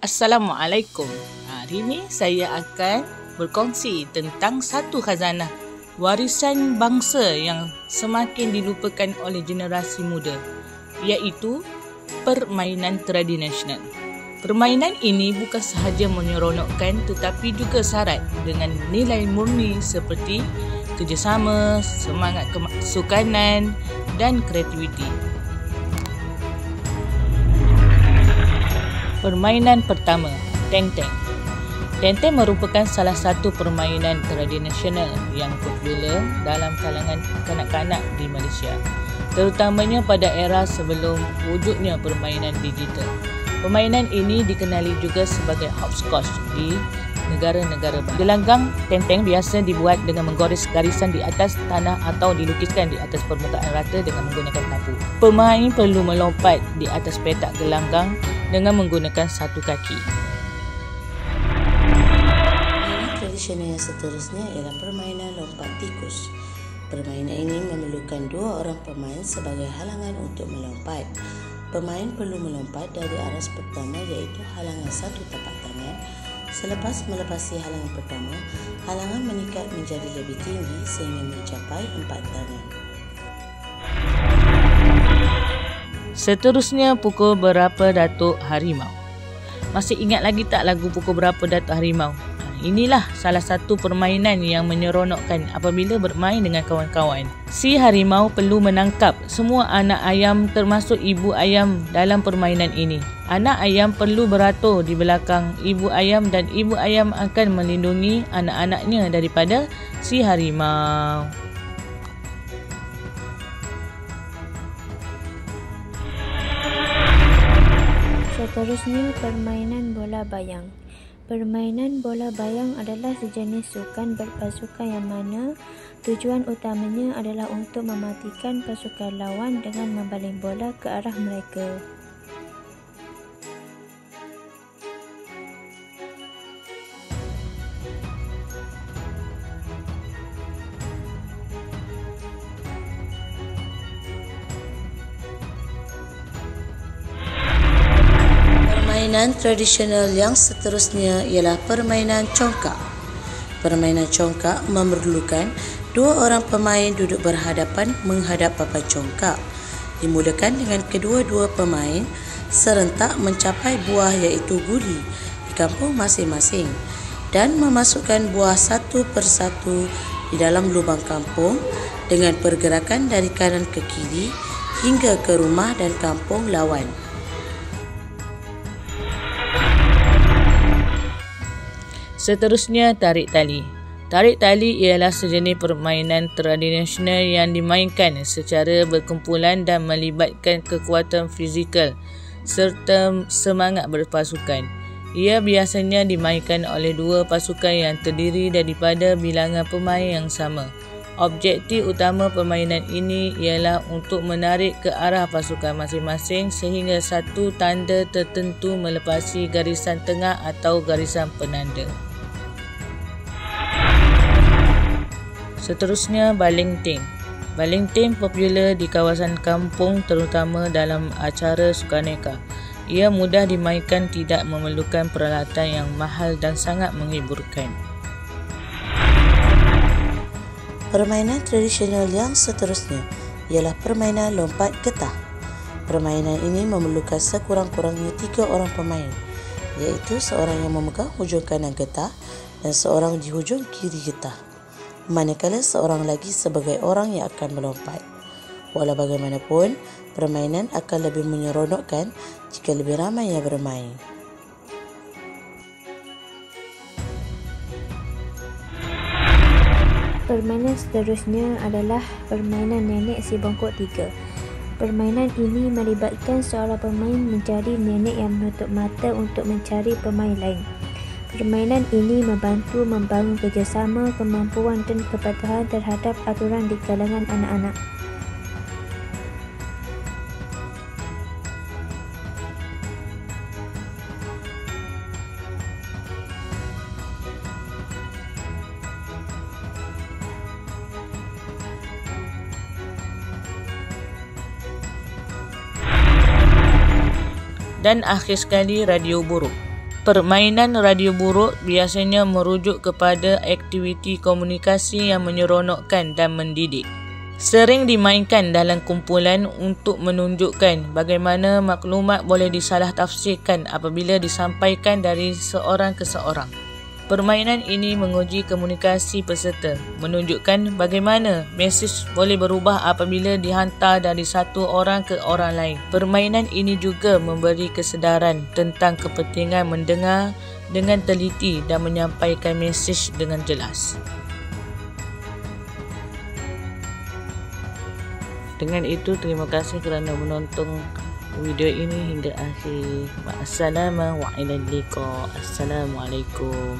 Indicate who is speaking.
Speaker 1: Assalamualaikum. Hari ini saya akan berkongsi tentang satu khazanah warisan bangsa yang semakin dilupakan oleh generasi muda, iaitu permainan tradisional. Permainan ini bukan sahaja menyeronokkan tetapi juga syarat dengan nilai murni seperti kerjasama, semangat kesukanan dan kreativiti. Permainan pertama, teng-teng. Teng-teng merupakan salah satu permainan tradisional yang popular dalam kalangan kanak-kanak di Malaysia, terutamanya pada era sebelum wujudnya permainan digital. Permainan ini dikenali juga sebagai hopscotch di negara-negara barat. Gelanggang teng-teng biasa dibuat dengan menggores garisan di atas tanah atau dilukiskan di atas permukaan rata dengan menggunakan tapu. Pemain perlu melompat di atas petak gelanggang dengan menggunakan satu kaki.
Speaker 2: Permainan tradisional yang seterusnya ialah permainan lompat tikus. Permainan ini memerlukan dua orang pemain sebagai halangan untuk melompat. Pemain perlu melompat dari aras pertama iaitu halangan satu tapak tangan. Selepas melepasi halangan pertama, halangan meningkat menjadi lebih tinggi sehingga mencapai 4 tangan.
Speaker 1: Seterusnya, pukul berapa Datuk Harimau. Masih ingat lagi tak lagu Pukul Berapa Datuk Harimau? Inilah salah satu permainan yang menyeronokkan apabila bermain dengan kawan-kawan. Si harimau perlu menangkap semua anak ayam termasuk ibu ayam dalam permainan ini. Anak ayam perlu beratur di belakang ibu ayam dan ibu ayam akan melindungi anak-anaknya daripada si harimau.
Speaker 3: Seterusnya, permainan bola bayang. Permainan bola bayang adalah sejenis sukan berpasukan yang mana tujuan utamanya adalah untuk mematikan pasukan lawan dengan membaling bola ke arah mereka.
Speaker 2: Permainan tradisional yang seterusnya ialah permainan congkak. Permainan congkak memerlukan dua orang pemain duduk berhadapan menghadap papan congkak. Dimulakan dengan kedua-dua pemain serentak mencapai buah iaitu guli di kampung masing-masing dan memasukkan buah satu persatu di dalam lubang kampung dengan pergerakan dari kanan ke kiri hingga ke rumah dan kampung lawan.
Speaker 1: Seterusnya, tarik tali. Tarik tali ialah sejenis permainan tradisional yang dimainkan secara berkumpulan dan melibatkan kekuatan fizikal serta semangat berpasukan. Ia biasanya dimainkan oleh dua pasukan yang terdiri daripada bilangan pemain yang sama. Objektif utama permainan ini ialah untuk menarik ke arah pasukan masing-masing sehingga satu tanda tertentu melepasi garisan tengah atau garisan penanda. Seterusnya, baling ting. Baling ting popular di kawasan kampung terutama dalam acara sukaneka. Ia mudah dimainkan, tidak memerlukan peralatan yang mahal dan sangat menghiburkan.
Speaker 2: Permainan tradisional yang seterusnya ialah permainan lompat getah. Permainan ini memerlukan sekurang-kurangnya 3 orang pemain, iaitu seorang yang memegang hujung kanan getah dan seorang di hujung kiri getah, manakala seorang lagi sebagai orang yang akan melompat. Walau bagaimanapun, permainan akan lebih menyeronokkan jika lebih ramai yang bermain.
Speaker 3: Permainan seterusnya adalah permainan nenek si bongkok 3. Permainan ini melibatkan seorang pemain mencari nenek yang menutup mata untuk mencari pemain lain. Permainan ini membantu membangun kerjasama, kemampuan dan kepatuhan terhadap aturan di kalangan anak-anak.
Speaker 1: Dan akhir sekali, radio buruk. Permainan radio buruk biasanya merujuk kepada aktiviti komunikasi yang menyeronokkan dan mendidik. Sering dimainkan dalam kumpulan untuk menunjukkan bagaimana maklumat boleh disalah tafsirkan apabila disampaikan dari seorang ke seorang. Permainan ini menguji komunikasi peserta, menunjukkan bagaimana mesej boleh berubah apabila dihantar dari satu orang ke orang lain. Permainan ini juga memberi kesedaran tentang kepentingan mendengar dengan teliti dan menyampaikan mesej dengan jelas. Dengan itu, terima kasih kerana menonton video ini hingga akhir. Assalamualaikum.